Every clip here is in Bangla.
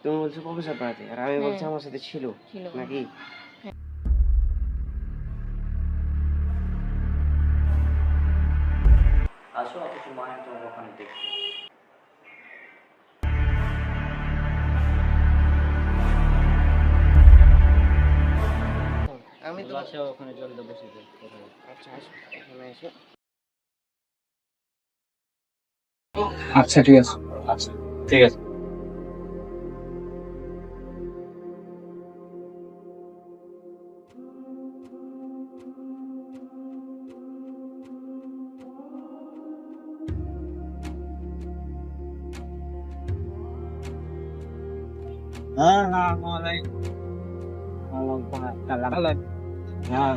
তুমি বলছো প্রফেসর পড়াতে, আর আমি বলছি আমার সাথে ছিল নাকি? আসো কিছু মানে তোমার ওখানে দেখি। আমি তো আচ্ছা ওখানে জলটা বসে যাই। আচ্ছা আসো এখানে এসো। আচ্ছা ঠিক আছে। আচ্ছা ঠিক আছে।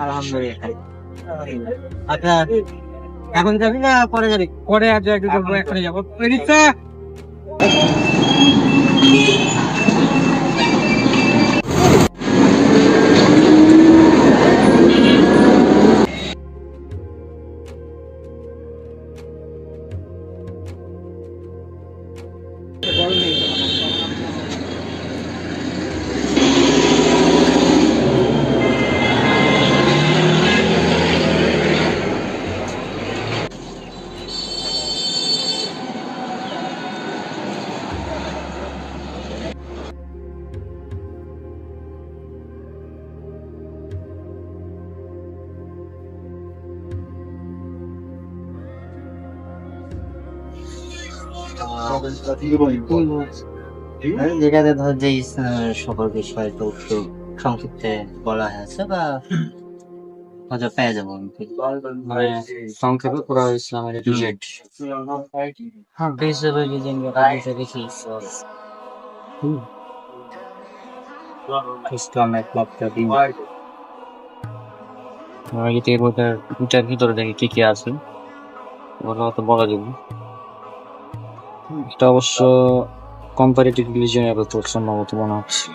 আলহামদুলিল্লাহ। আচ্ছা এখন যাবি না পরে যাবি? পরে আর একটু যাবো, এখানে যাবো। রিক্সা যেটাতে ধর যে সকল বিষয় তো একটু সংক্ষিপ্তে বলা হয়েছে বা হয়তো পেয়ে যাবো মানে সংক্ষেপে পুরো ইসলামের ডিবেট। হ্যাঁ হিসেবে যদি দেখি ইসলাম একমাত্র দিন। আমরা যদি এর মধ্যে এটার ভিতরে দেখি কি কি আছে ওগুলো তো বলা যাবে। এটা অবশ্য কম্পারেটিভ রিলিজিয়নের উপর সম্ভবত মনে হচ্ছে।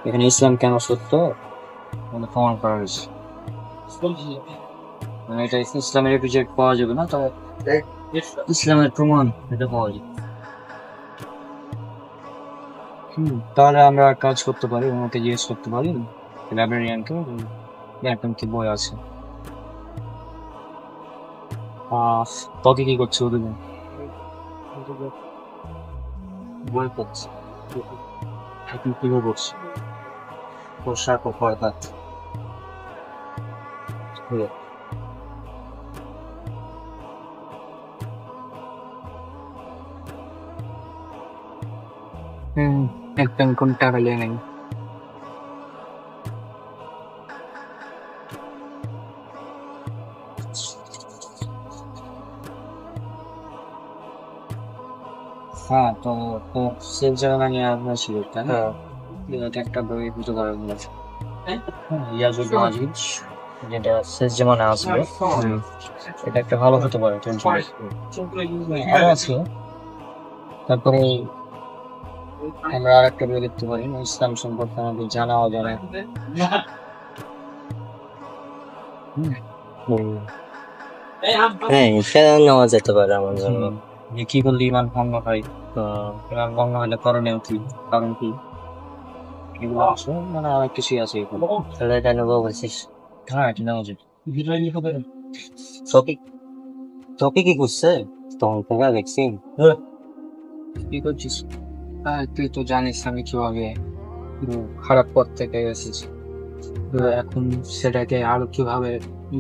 এখানে ইসলাম কেন সত্য মানে প্রমাণ করা হয়েছে। মানে এটা ইসলামের রিজেক্ট পাওয়া যাবে না, তবে ইসলামের প্রমাণ এটা পাওয়া যাবে। তাহলে আমরা কাজ করতে পারি, ওনাকে জিজ্ঞেস করতে পারি লাইব্রেরিয়ানকে এখন কি বই আছে। তোকে কি করছে ওদের? বই পড়ছে। এখন কি বই পড়ছে? পোশাক ও পর্দাত। একদম কোন টাকা লিয়ে নেই। হ্যাঁ তো তো সেফ জায়গা নিয়ে আপনার ছিল তাই না? এটা একটা বই বুঝতে পারবেন না। ইয়াজুল মাজিদ যেটা শেষ জামানে আসবে, এটা একটা ভালো হতে পারে। আরো আছে, তারপরে আমরা আর একটা বই দেখতে পারি ইসলাম সম্পর্কে আমাদের জানা অজানা। হ্যাঁ সেটা নেওয়া যেতে পারে আমার জন্য। যে কি করলে ইমান ভঙ্গ হয়, তো ইমান ভঙ্গ হলে করণীয় কি, কারণ কি, এগুলো আছে মানে অনেক কিছুই আছে এগুলো। তাহলে এটা নেবো বলছিস? হ্যাঁ এটা নেওয়া যায়। তোকে তোকে কি করছে? তখন থেকে দেখছি কি করছিস? তুই তো জানিস আমি কিভাবে খারাপ পথ থেকে এসেছি। তো এখন সেটাকে আরো কিভাবে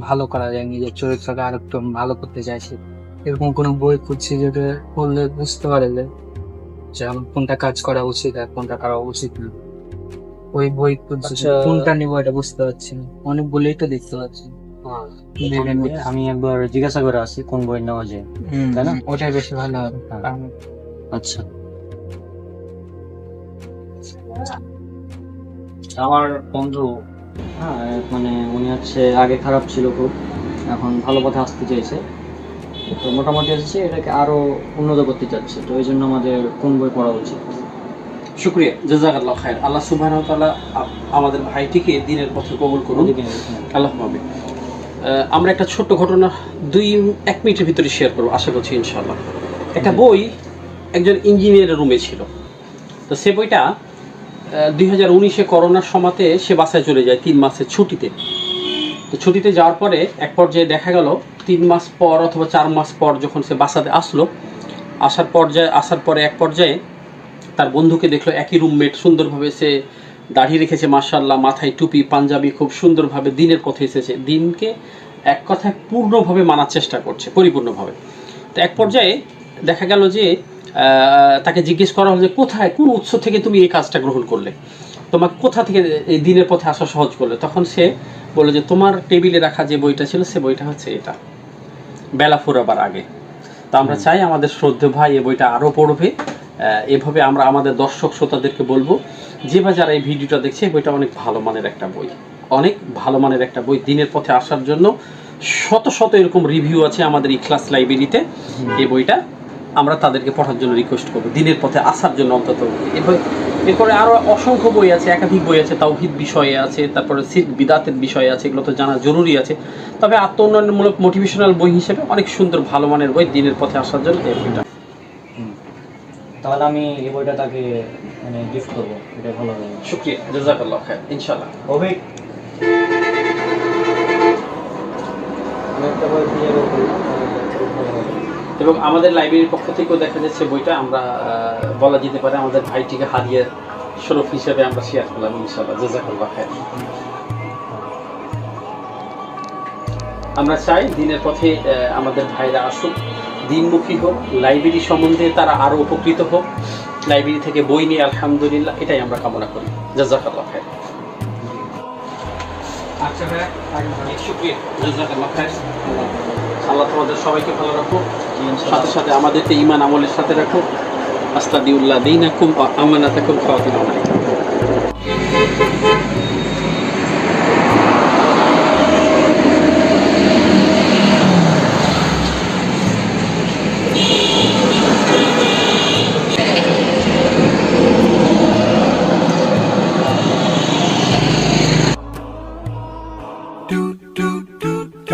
ভালো করা যায়, নিজের চরিত্রকে আরো একটু ভালো করতে চাইছি। এরকম কোনো বই খুঁজছি যেটা পড়লে বুঝতে পারলে যে আমার কোনটা কাজ করা উচিত আর কোনটা করা উচিত না। ওই বই খুঁজছি, কোনটা নিবো এটা বুঝতে পারছি না। অনেক বলেই তো দেখতে পাচ্ছি। আমি একবার জিজ্ঞাসা করে আসি কোন বই নেওয়া যায়, তাই না? ওটাই বেশি ভালো হবে। আচ্ছা আমার বন্ধু, হ্যাঁ মানে উনি হচ্ছে আগে খারাপ ছিল খুব, এখন ভালো পথে আসতে চাইছে। তো মোটামুটি হচ্ছে এটাকে আরো উন্নত করতে চাচ্ছে, তো এই জন্য আমাদের কোন বই পড়া উচিত? শুকরিয়া, জাযাকাল্লাহ খায়ের। আল্লাহ সুবহানাহু ওয়া তাআলা আমাদের ভাইটিকে দ্বীনের পথে কবুল করুন, আল্লাহ পাবে। আমরা একটা ছোট্ট ঘটনা 1 মিনিটের ভিতরে শেয়ার করবো, আশা করছি ইনশাআল্লাহ। একটা বই একজন ইঞ্জিনিয়ারের রুমে ছিল। তো সে বইটা 2019-এ করোনার সময়তে সে বাসায় চলে যায় 3 মাসের ছুটিতে। তো ছুটিতে যাওয়ার পরে এক পর্যায়ে দেখা গেল 3 মাস পর অথবা 4 মাস পর যখন সে বাসাতে আসলো, আসার পরে এক পর্যায়ে তার বন্ধুকে দেখলো একই রুমমেট, সুন্দরভাবে সে দাড়ি রেখেছে মাশাআল্লাহ, মাথায় টুপি, পাঞ্জাবি, খুব সুন্দরভাবে দিনের পথে এসেছে, দিনকে এক কথায় পূর্ণভাবে মানার চেষ্টা করছে, পরিপূর্ণভাবে। তো এক পর্যায়ে দেখা গেল যে তাকে জিজ্ঞেস করা হলো যে কোথায়, কোন উৎস থেকে তুমি এই কাজটা গ্রহণ করলে, তোমাকে কোথা থেকে এই দিনের পথে আসা সহজ করলে? তখন সে বলল যে তোমার টেবিলে রাখা যে বইটা ছিল সে বইটা হচ্ছে এটা, বেলা ফুরাবার আগে। তো আমরা চাই আমাদের শ্রদ্ধেয় ভাই এই বইটা আরও পড়বে। এভাবে আমরা আমাদের দর্শক শ্রোতাদেরকে বলবো যে বা যারা এই ভিডিওটা দেখছে, এই বইটা অনেক ভালো মানের একটা বই, অনেক ভালো মানের একটা বই। দিনের পথে আসার জন্য শত শত এরকম রিভিউ আছে আমাদের ইখলাস লাইব্রেরিতে। এই বইটা আমরা তাদেরকে পড়ার জন্য রিকোয়েস্ট করবো, দিনের পথে আসার জন্য অন্তত। এরপরে আরও অসংখ্য বই আছে, একাধিক বই আছে, তাওহীদ বিষয়ে আছে, তারপরে শিরক বিদাতের বিষয়ে আছে, এগুলো তো জানা জরুরি আছে। তবে আত্ম উন্নয়নমূলক মোটিভেশনাল বই হিসেবে অনেক সুন্দর ভালো মানের বই দিনের পথে আসার জন্য এই বইটা। তাহলে আমি এই বইটা তাকে মানে গিফট করবো, এটা ভালো হবে। শুকরিয়া, জাযাকাল্লাহ খাইর, ইনশাআল্লাহ। অভিক আমি একটা বই খুঁজে বের করি, খুব ভালো হবে। এবং আমাদের লাইব্রেরির পক্ষ থেকেও দেখা যাচ্ছে বইটা আমরা বলা যেতে পারে আমাদের ভাইটিকে হাদিয়ার স্বরূপ হিসেবে আমরা শেয়ার করলাম ইনশাআল্লাহ। জাযাকাল্লাহ খাইর। আমরা চাই দিনের পথে আমাদের ভাইরা আসুক, দিনমুখী হোক, লাইব্রেরি সম্বন্ধে তারা আরো উপকৃত হোক, লাইব্রেরি থেকে বই নিয়ে আলহামদুলিল্লাহ, এটাই আমরা কামনা করি। জাযাকাল্লাহ খাইর। আচ্ছা ভাই, অনেক শুকরিয়া, জাযাকাল্লাহ খাইর। আল্লাহ তোমাদের সবাইকে ভালো রাখুক, সাথে সাথে আমাদেরকে ঈমান আমলের সাথে রাখুক। আস্তাগফিরুল্লাহ দীনাকুম ওয়া আমানাতাকুম খাওয়াতিন আলাইকুম।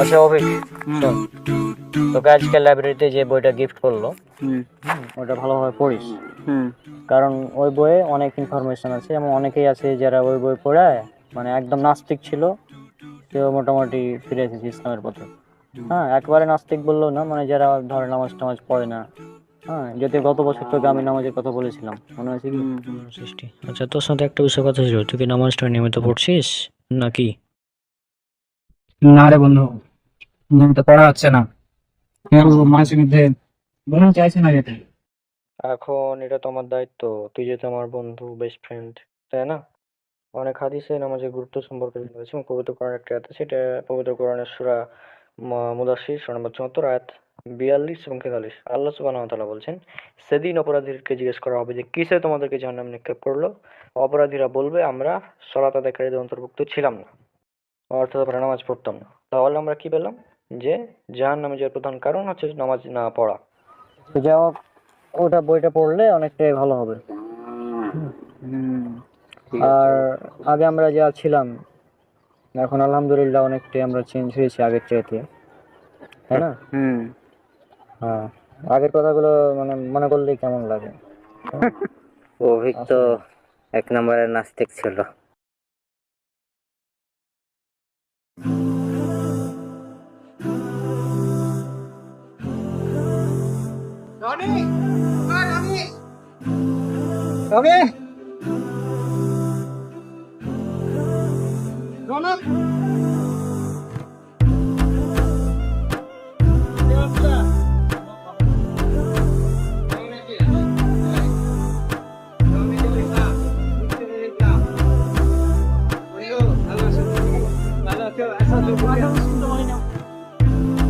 আচ্ছা অভিক, শোন, তোকে আজকে লাইব্রেরিতে যে বইটা গিফট করলো ওটা ভালোভাবে পড়িস, কারণ ওই বইয়ে অনেক ইনফরমেশন আছে। এবং অনেকেই আছে যারা ওই বই পড়ে মানে একদম নাস্তিক ছিল, সেও মোটামুটি ফিরে এসেছে ইসলামের পথে। হ্যাঁ, একবারে নাস্তিক বললেও না, মানে যারা ধরে নামাজ টামাজ পড়ে না। হ্যাঁ, যদি গত বছর তোকে আমি নামাজের কথা বলেছিলাম, মনে আছে কি? সৃষ্টি। আচ্ছা, তোর সাথে একটা বিষয় কথা ছিল, তুই কি নামাজটা নিয়মিত পড়ছিস নাকি? না রে বন্ধু, নিয়মিত পড়া হচ্ছে না, মাঝে মধ্যে মন চাইছে না যেতে। এখন এটা তোমার দায়িত্ব, তুই যেহেতু আমার বন্ধু, বেস্ট ফ্রেন্ড, তাই না? অনেক হাদিসে নামাজের গুরুত্ব সম্পর্কে রয়েছে এবং পবিত্র কোরআন একটা আয়াত আছে, এটা পবিত্র কোরআনের সূরা মুদাসসির সূরা নম্বর ৭৪ আয়াত ৪২ এবং ৪৩। আল্লাহ সুবহানাহু ওয়া তাআলা বলছেন, সেদিন অপরাধীদেরকে জিজ্ঞেস করা হবে যে কিসে তোমাদেরকে জাহান্নামে নিক্ষেপ করলো? অপরাধীরা বলবে, আমরা সালাত আদায়কারীদের অন্তর্ভুক্ত ছিলাম না, অর্থাৎ আমরা নামাজ পড়তাম না। তাহলে আমরা কি পেলাম? যে জাহান্নামে যাওয়ার প্রধান কারণ হচ্ছে নামাজ না পড়া। তো যা হোক, ওটা বইটা পড়লে অনেকটাই ভালো হবে। আর আগে আমরা যা ছিলাম, এখন আলহামদুলিল্লাহ অনেকটাই আমরা চেঞ্জ হয়েছি আগের চাইতে, তাই না? হ্যাঁ, আগের কথাগুলো মানে মনে করলেই কেমন লাগে। অভিক তো 1 নম্বরের নাস্তিক ছিল।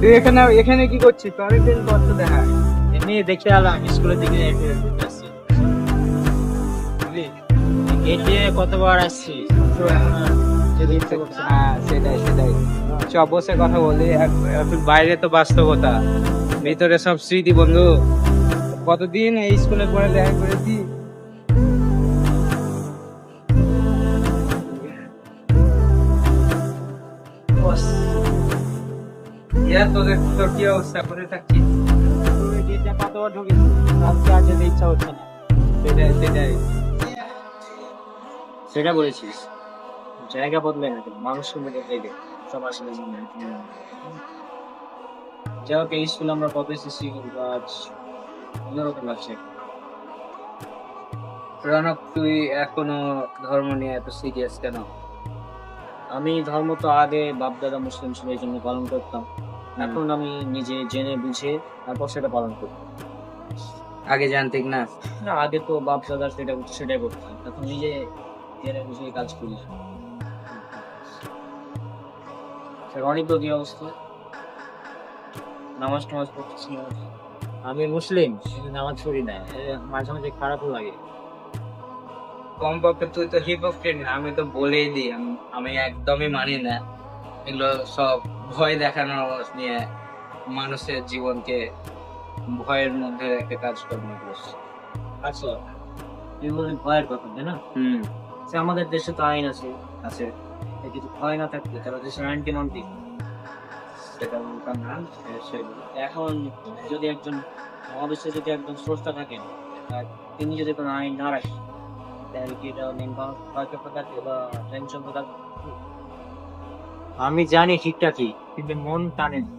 তুই এখানে কি করছিস? তোর দিন কত দেখা এমনি দেখে আলাম স্কুলের দিকে গেটে কতবার আসছি, সেটাই সব বসে কথা বলি। বাইরে তো বাস্তবতা, ভিতরে সব স্মৃতি বন্ধু। কতদিন এই স্কুলে পড়ে দেখা করেছি। তোর কি অবস্থা, করে থাকছিস? এটা কতবার ঢুকেছি, আজকে আর যেতে ইচ্ছা হচ্ছে না। সেটাই সেটা বলেছিস, জায়গা বদলে না, কিন্তু মানুষ বদলে দেবে সব আসলে যাই হোক, এই স্কুলে আমরা কবে এসেছি কিন্তু আজ অন্যরকম লাগছে। রনক, তুই এখনো ধর্ম নিয়ে এত সিরিয়াস কেন? আমি ধর্ম তো আগে বাপ দাদা মুসলিম ছিল এই জন্য পালন করতাম, এখন আমি নিজে জেনে বুঝে তারপর সেটা পালন করি। আগে জানতিক না? না, আগে তো বাপ দাদা সেটা করতো সেটাই করতাম, এখন নিজে জেনে বুঝে কাজ করি। অনেক তো কি অবস্থা, নামাজ টামাজ পড়তেছি না। আমি মুসলিম কিন্তু নামাজ পড়ি না, মাঝে মাঝে খারাপও লাগে। কমপক্ষে তুই তো হিপোক্রেট না, আমি তো বলেই দিই আমি একদমই মানি না এগুলো সব ভয় দেখানো নিয়ে মানুষের জীবনকে ভয়ের মধ্যে রেখে কাজকর্ম করছে। আচ্ছা, এগুলো ভয়ের কথা তাই না? সে আমাদের দেশে তো আইন আছে আছে কিছু ভয় না থাকলে তারা দেশের আইনকে মানতে, সেটা বলতাম না। এখন যদি একজন মহাবিশ্বে যদি একজন স্রষ্টা থাকেন আর তিনি যদি কোনো আইন না রাখেন, তাহলে কি এটা টেনশন? আমি জানি ঠিকঠাকই, কিন্তু মন টানে না।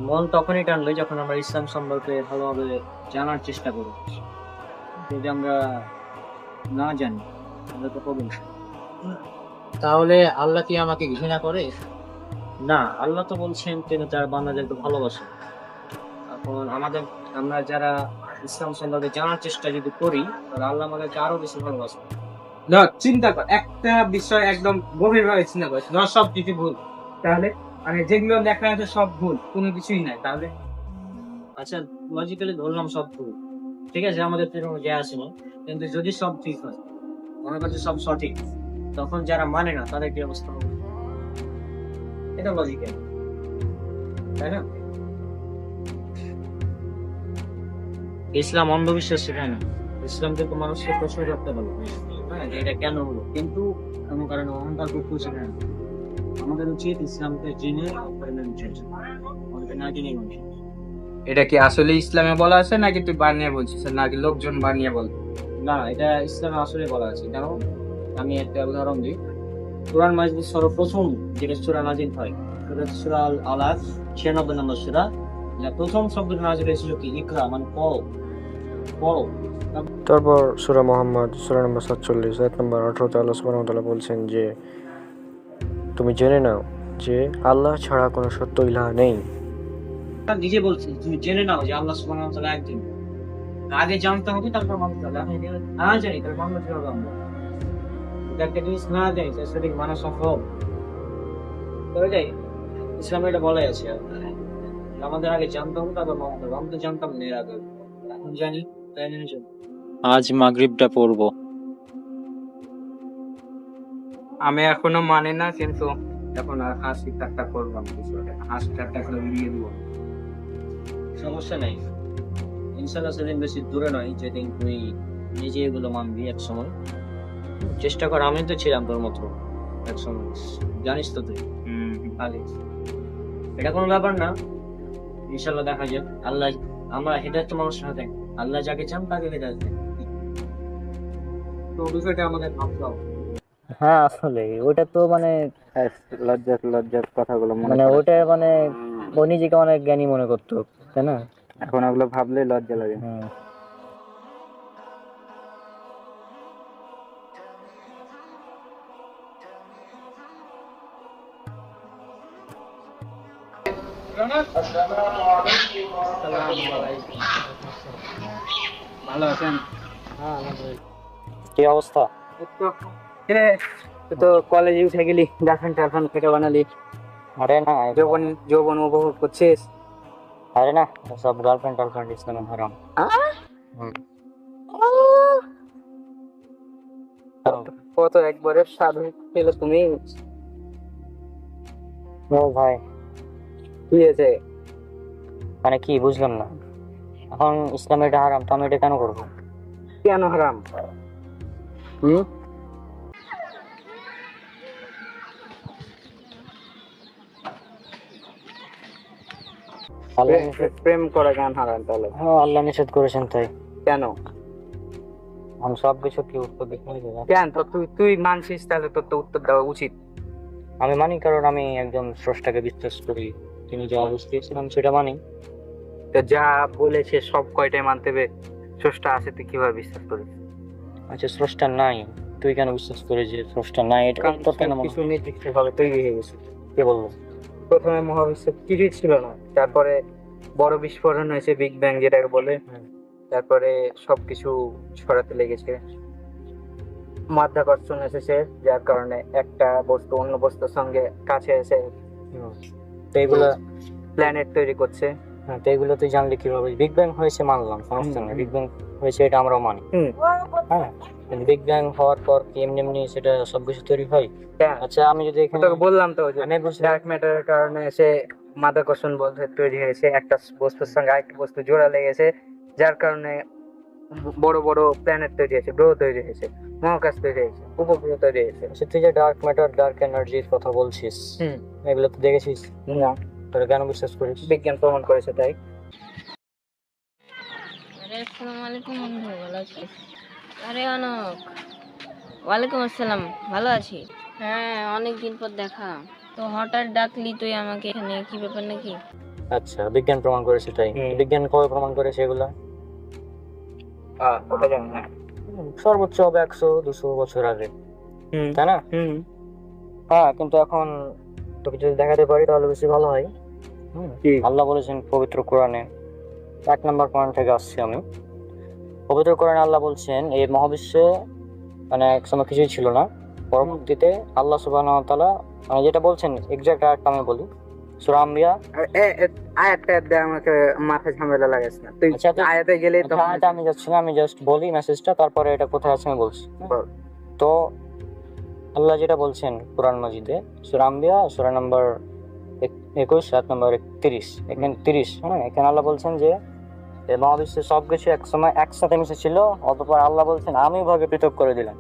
মন তখনই টানবে যখন আমরা ইসলাম সম্পর্কে ভালোভাবে জানার চেষ্টা করি। যদি আমরা না জানি আমরা তো করবো না। তাহলে আল্লাহ কি আমাকে ঘৃণা করে? না, আল্লাহ তো বলছেন তিনি তার বান্দাদেরকে ভালোবাসেন। এখন আমরা যারা ইসলাম সম্পর্কে জানার চেষ্টা যদি করি, তাহলে আল্লাহ আমাদেরকে আরো বেশি ভালোবাসেন। না, চিন্তা কর, একটা বিষয় একদম গভীর ভাবে চিন্তা কর, ধর সব কিছু ভুল, তাহলে মানে যেগুলো দেখা যাচ্ছে সব ভুল, কোনো কিছুই নাই, তাহলে আচ্ছা, লজিক্যালি ধরলাম সব ভুল, ঠিক আছে, আমাদের তো কোনো যায় আসে না, কিন্তু যদি সব ঠিক হয়, মনে করছে সব সঠিক, তখন যারা মানে না তাদের কি অবস্থা হবে? এটা লজিক্যাল, তাই না? ইসলাম অন্ধবিশ্বাস শেখায় না, ইসলাম কিন্তু মানুষকে প্রশ্ন করতে বলে, হ্যাঁ, যে এটা কেন হলো, কিন্তু কোনো কারণে অহংকার করতে শেখায় না। আমাদের উচিত ইসলামকে জেনে আমাদের না জেনে মানুষ। এটা কি আসলে ইসলামে বলা আছে নাকি তুই বানিয়ে বলছিস, নাকি লোকজন বানিয়ে বল? না, এটা ইসলামে আসলে বলা আছে। যেমন আমি একটা উদাহরণ দিই, কোরআন মাজিদ সর্বপ্রথম যেটা সূরা নাজিল হয় সেটা হচ্ছে সূরা আল আলাক, 96 নম্বর সূরা। যা প্রথম শব্দটা নাজিল হয়েছিল কি ইকরা, মানে পড়ো পড়ো। তারপর সূরা মুহাম্মদ সূরা নম্বর 47 আয়াত নম্বর 18 আল্লাহ সুবহানাহু ওয়া তাআলা বলছেন যে তুমি জেনে নাও যে আল্লাহ ছাড়া কোনো সত্য ইলাহ নেই। নিজে বলছেন তুমি জেনে নাও যে আল্লাহ সুবহানাহু ওয়া তাআলা একজন। আগে জানতে হবে তারপর মানতে হবে। আমি না জানি তার মানতে হবে আমরা। এটা একটা জিনিস না জানি সেটা কি মানা সম্ভব? তবে যাই, ইসলামে এটা বলাই আছে আমাদের আগে জানতে হবে তারপর মানতে হবে। আমি তো জানতাম না এর আগে, এখন জানি তাই মেনে চলি। আজ মাগরিবটা পড়বো। আমি এখনো মানে না, কিন্তু এখন আর হাসি ঠাট্টা করলাম, হাসি ঠাট্টা করে উড়িয়ে দিব। সমস্যা নাই, ইনশাল্লাহ সেদিন বেশি দূরে নয় যেদিন তুই নিজে এগুলো মানবি এক সময়। চেষ্টা কর, আমি তো ছিলাম তোর মতো এক সময়, জানিস তো তুই। খালি এটা কোনো ব্যাপার না, ইনশাল্লাহ দেখা যাক। আল্লাহ, আমরা হেদায়েত তো মানুষের হাতে, আল্লাহ যাকে চান তাকে হেদায়েত দেন। তো বিষয়টা আমাদের ভাবতে হবে। হ্যাঁ, আসলে ওটা তো মানে লজ্জার কথাগুলো মানে ওটা মানে ও নিজেকে অনেক জ্ঞানী মনে করতো, তাই না? এখন ওগুলো ভাবলে লজ্জা লাগে। ভালো আছেন? কি অবস্থা? তুই তো কলেজে উঠে গেলি, গার্লফ্রেন্ড টার্লফ্রেন্ড থেকে বানালি, আরে না, যৌবন উপভোগ করছিস? আরে না, সব গার্লফ্রেন্ড টার্লফ্রেন্ড ইসলামে হারাম। কত একবারে সাধু পেলে তুমি। ও ভাই, কি হয়েছে? মানে কি বুঝলাম না, এখন ইসলামে এটা হারাম তো আমি এটা কেন করবো? কেন হারাম? আল্লাহ নিষেধ, প্রেম করা জ্ঞান হারান তাহলে হ্যাঁ আল্লাহ নিষেধ করেছেন তাই। কেন? আমি সব কিছু কি উত্তর দিতে হবে না? কেন তো তুই মানছিস, তাহলে তোর তো উত্তর দেওয়া উচিত। আমি মানি, কারণ আমি একজন স্রষ্টাকে বিশ্বাস করি, তিনি যে অবস্থা দিয়েছিলাম সেটা মানি। তো যা বলেছে সব কয়টাই মানতে হবে, স্রষ্টা আছে তুই কিভাবে বিশ্বাস করিস? আচ্ছা স্রষ্টা নাই, তুই কেন বিশ্বাস করিস যে স্রষ্টা নাই? এটা কারণ তোর কেন মনে কিছু নির্দিষ্ট ভাবে তৈরি হয়ে গেছে। কে বলবো? প্রথমে মহাবিশ্বে কিছুই ছিল না, তারপরে বড় বিস্ফোরণ হয়েছে, বিগ ব্যাং যেটাকে বলে। তারপরে সবকিছু ছড়াতে লেগেছে, মাধ্যাকর্ষণ এসেছে, যার কারণে একটা বস্তু অন্য বস্তুর সঙ্গে কাছে এসে তো এগুলা, প্ল্যানেট তৈরি করছে। হ্যাঁ তো এগুলো তুই জানলি কিভাবে? বিগ ব্যাং হয়েছে মানলাম, সমস্যা নেই, বিগ ব্যাং হয়েছে এটা আমরাও মানি। হ্যাঁ, বিগ ব্যাং হওয়ার পর কি এমনি এমনি সেটা সবকিছু তৈরি হয়? আচ্ছা আমি যদি এখানে তোকে বললাম তো যে আমি বুঝলাম, ডার্ক ম্যাটারের কারণে এসে মাধ্যাকর্ষণ বল তৈরি হয়েছে, একটা বস্তুর সঙ্গে আরেকটা বস্তু জোড়া লেগেছে, যার কারণে বড় বড় প্ল্যানেট তৈরি হয়েছে, গ্রহ তৈরি হয়েছে, মহাকাশ তৈরি হয়েছে, উপগ্রহ তৈরি হয়েছে। আচ্ছা তুই যে ডার্ক ম্যাটার, ডার্ক এনার্জির কথা বলছিস, এগুলো তো দেখেছিস না, তোরা কেন বিশ্বাস করিস? বিজ্ঞান প্রমাণ করেছে তাই। আরে আসসালামু আলাইকুম বন্ধু, ভালো আছিস? আরে অনক, ওয়ালাইকুম আসসালাম, ভালো আছি। হ্যাঁ অনেক দিন পর দেখা, তো হঠাৎ ডাকলি তুই আমাকে এখানে, কি ব্যাপার নাকি? আচ্ছা বিজ্ঞান প্রমাণ করেছে তাই? বিজ্ঞান কবে প্রমাণ করেছে এগুলা? ওটা জানি না। সর্বোচ্চ হবে 100-200 বছর আগে, তাই না? হ্যাঁ কিন্তু এখন তোকে যদি দেখাতে পারি তাহলে বেশি ভালো হয়। আল্লাহ বলেছেন পবিত্র কোরআনে, 1 নম্বর পয়েন্ট থেকে আসছি আমি। পবিত্র কোরআনে আল্লাহ বলছেন এই মহাবিশ্বে মানে এক সময় কিছুই ছিল না, পরবর্তীতে আল্লাহ সুবহানাহু ওয়া তাআলা মানে যেটা বলছেন এক্সাক্ট আয়াতটা আমি বলি, সূরা আম্বিয়া। আয়াতটা আমাকে মাথা ঝামেলা লাগাস না তুই, আচ্ছা, আয়াতে গেলে তো আয়াতে আমি যাচ্ছি না, আমি জাস্ট বলি মেসেজটা, তারপরে এটা কোথায় আছে আমি বলছি। তো আল্লাহ যেটা বলছেন কোরআন মাজিদে, সূরা আম্বিয়া সূরা নাম্বার 21 আয়াত নাম্বার 31, এখানে 30, হ্যাঁ এখানে আল্লাহ বলছেন যে এই মহাবিশ্বের সবকিছু এক সময় একসাথে মিশে ছিল, অতঃপর আল্লাহ বলছেন আমি ভাগে পৃথক করে দিলাম।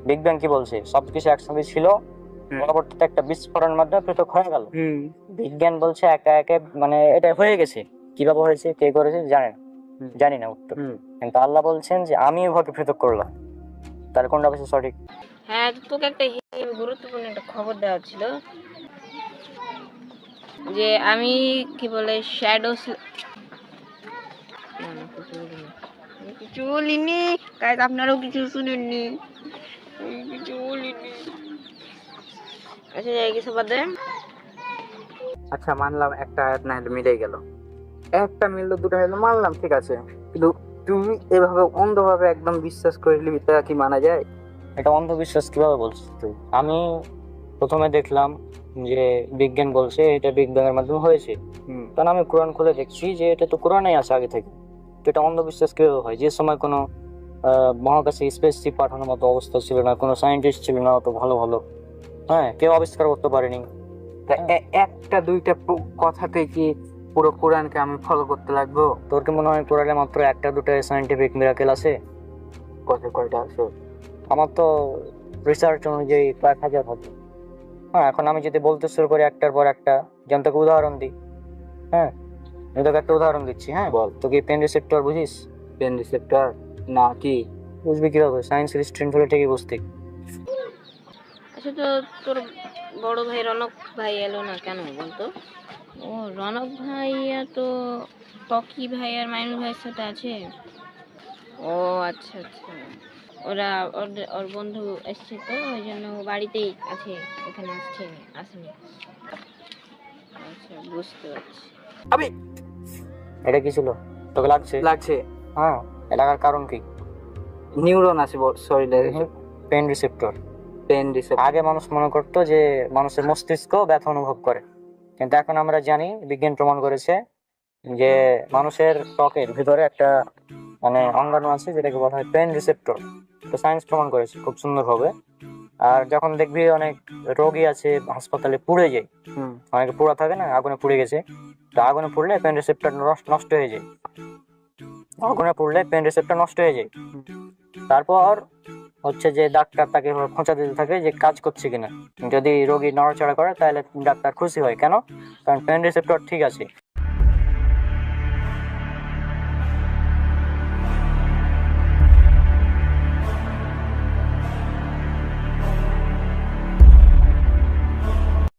বিগ ব্যাং কি বলছে? সবকিছু একসাথে ছিল, পরবর্তীতে একটা বিস্ফোরণের মাধ্যমে পৃথক হয়ে গেল। বিজ্ঞান বলছে একা একা মানে এটা হয়ে গেছে, কিভাবে হয়েছে কে করেছে জানি না উত্তর, কিন্তু আল্লাহ বলছেন যে আমি ভাগে পৃথক করলাম। তাহলে কোনটা বেশি সঠিক? হ্যাঁ তোকে একটা গুরুত্বপূর্ণ একটা খবর দেওয়া ছিল, যে আমি কি বলে শ্যাডো, কিছু বলিনি গাইস, আপনারাও কিছু শুনেননি, কিছু বলিনি। আচ্ছা যাই কিছু বাদ দেন। আচ্ছা মানলাম একটা আয়াত না হলে মিলেই গেল, একটা মিললো দুটো মিললো মানলাম, ঠিক আছে, কিন্তু তুমি এভাবে অন্ধভাবে একদম বিশ্বাস করে নিবি, তা কি মানা যায়? এটা অন্ধবিশ্বাস কিভাবে বলছিস তুই? আমি প্রথমে দেখলাম যে বিজ্ঞান বলছে এটা বিগ ব্যাং এর মাধ্যমে হয়েছে, কারণ আমি কোরআন খুলে দেখছি যে এটা তো কোরআনেই আছে আগে থেকে। তো এটা অন্ধবিশ্বাস কিভাবে হয়? যে সময় কোনো মহাকাশে স্পেসশিপ পাঠানোর মতো অবস্থা ছিল না, কোনো সায়েন্টিস্ট ছিল না অত ভালো ভালো, হ্যাঁ কেউ আবিষ্কার করতে পারেনি। তা একটা দুইটা কথাতে কি পুরো কোরআনকে আমি ফলো করতে লাগবো? তোর কি মনে হয় কোরআনে মাত্র একটা দুটো সায়েন্টিফিক মিরাকেল আছে? কয়টা আছে? আমার তো রিসার্চ অনুযায়ী কয়েক হাজার হবে। হ্যাঁ এখন আমি যদি বলতে শুরু করি একটার পর একটা, যেমন তোকে উদাহরণ দিই, হ্যাঁ আমি তোকে একটা উদাহরণ দিচ্ছি, হ্যাঁ বল, তোকে পেন রিসেপ্টর বুঝিস? পেন রিসেপ্টর না, কি বুঝবি কিভাবে? সায়েন্সের স্টুডেন্ট হলে ঠিকই বুঝতি। আচ্ছা তো তোর বড় ভাই রনক ভাই এলো না কেন বলতো? ও রনক ভাইয়া তো টকি ভাই আর মাইনুল ভাইয়ের সাথে আছে। ও আচ্ছা আচ্ছা, ওরা ওর বন্ধু এসছে তো ওই জন্য বাড়িতেই আছে, এখানে আসেনি। আচ্ছা বুঝতে পারছি। আমি এটা কি ছিল তোকে লাগছে হ্যাঁ এলাকার কারণ কি? নিউরন আছে শরীরে, পেন রিসেপ্টর। Pen receptor. আগে মানুষ মনে করতো যে মানুষের মস্তিষ্ক ব্যথা অনুভব করে, কিন্তু এখন আমরা জানি বিজ্ঞান প্রমাণ করেছে যে মানুষের ত্বকের ভিতরে একটা মানে অঙ্গাণু আছে যেটাকে বলা হয় পেন রিসেপ্টর। তো সায়েন্স প্রমাণ করেছে খুব সুন্দরভাবে। আর যখন দেখবি অনেক রোগী আছে হাসপাতালে পুড়ে যায়, অনেকে পুড়া থাকে না, আগুনে পুড়ে গেছে, তো আগুনে পুড়লে পেন রিসেপ্টর নষ্ট হয়ে যায়, আগুনে পুড়লে পেন রিসেপ্টর নষ্ট হয়ে যায়। তারপর হচ্ছে যে ডাক্তার তাকে খোঁচা দিতে থাকে যে কাজ করছে কিনা, যদি রোগী নড়াচড়া করে তাহলে ডাক্তার খুশি হয়। কেন? কারণ পেন রিসেপ্টর ঠিক আছে।